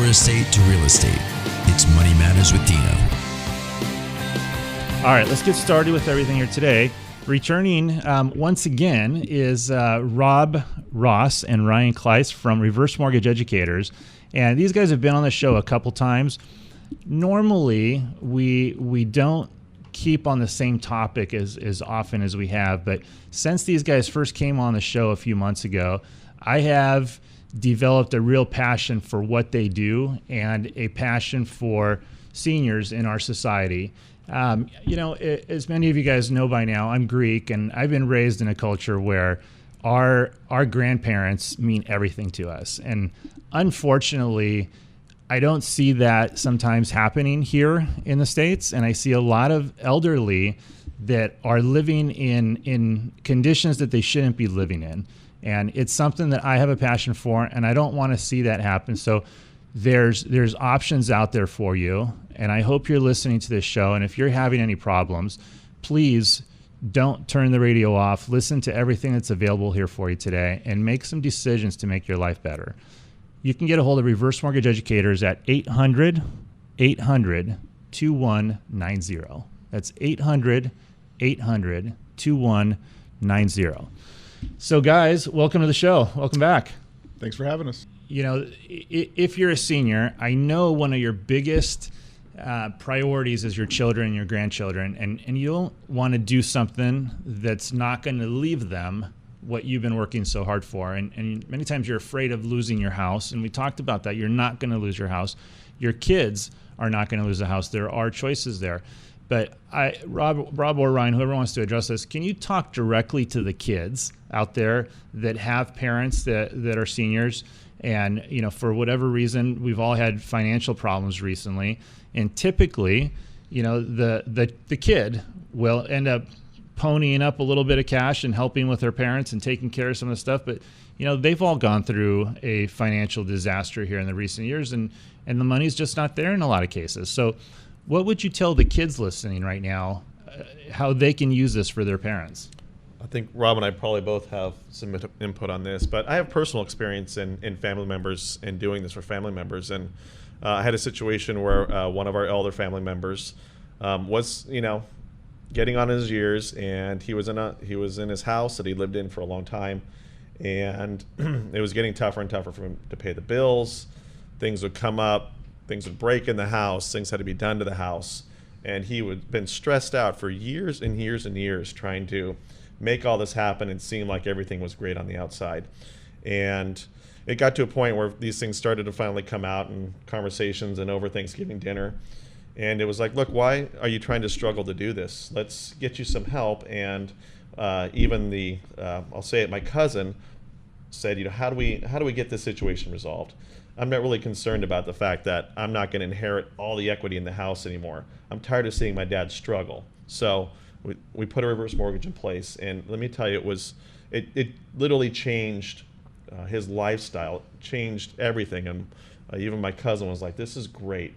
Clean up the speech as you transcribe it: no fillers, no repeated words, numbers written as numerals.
estate to real estate. It's Money Matters with Dino. All right, let's get started with everything here today. Returning once again is Rob Ross and Ryan Kleis from Reverse Mortgage Educators. And these guys have been on the show a couple times. Normally, we don't keep on the same topic as often as we have, but since these guys first came on the show a few months ago, I have developed a real passion for what they do and a passion for seniors in our society. As many of you guys know by now, I'm Greek, and I've been raised in a culture where our grandparents mean everything to us. And unfortunately, I don't see that sometimes happening here in the States. And I see a lot of elderly that are living in conditions that they shouldn't be living in. And it's something that I have a passion for, and I don't want to see that happen. So there's options out there for you. And I hope you're listening to this show. And if you're having any problems, please don't turn the radio off. Listen to everything that's available here for you today and make some decisions to make your life better. You can get a hold of Reverse Mortgage Educators at 800-800-2190. That's 800-800-2190. So guys, welcome to the show. Welcome back. Thanks for having us. You know, if you're a senior, I know one of your biggest priorities is your children and your grandchildren, and you don't want to do something that's not going to leave them what you've been working so hard for. And many times you're afraid of losing your house, and we talked about that. You're not going to lose your house. Your kids are not going to lose the house. There are choices there. But Rob or Ryan, whoever wants to address this, can you talk directly to the kids out there that have parents that are seniors? And, you know, for whatever reason, we've all had financial problems recently. And typically, you know, the kid will end up ponying up a little bit of cash and helping with their parents and taking care of some of the stuff. But, you know, they've all gone through a financial disaster here in the recent years, and the money's just not there in a lot of cases. So what would you tell the kids listening right now how they can use this for their parents? I think Rob and I probably both have some input on this, but I have personal experience in family members and doing this for family members. And I had a situation where one of our elder family members was, getting on his years, and he was in his house that he lived in for a long time, and it was getting tougher and tougher for him to pay the bills. Things would come up, things would break in the house, things had to be done to the house, and he would been stressed out for years and years and years trying to make all this happen and seem like everything was great on the outside. And it got to a point where these things started to finally come out in conversations and over Thanksgiving dinner. And it was like, look, why are you trying to struggle to do this? Let's get you some help. And even I'll say it, my cousin said, how do we get this situation resolved? I'm not really concerned about the fact that I'm not going to inherit all the equity in the house anymore. I'm tired of seeing my dad struggle. So we put a reverse mortgage in place, and let me tell you, it literally changed his lifestyle, changed everything. And even my cousin was like, this is great.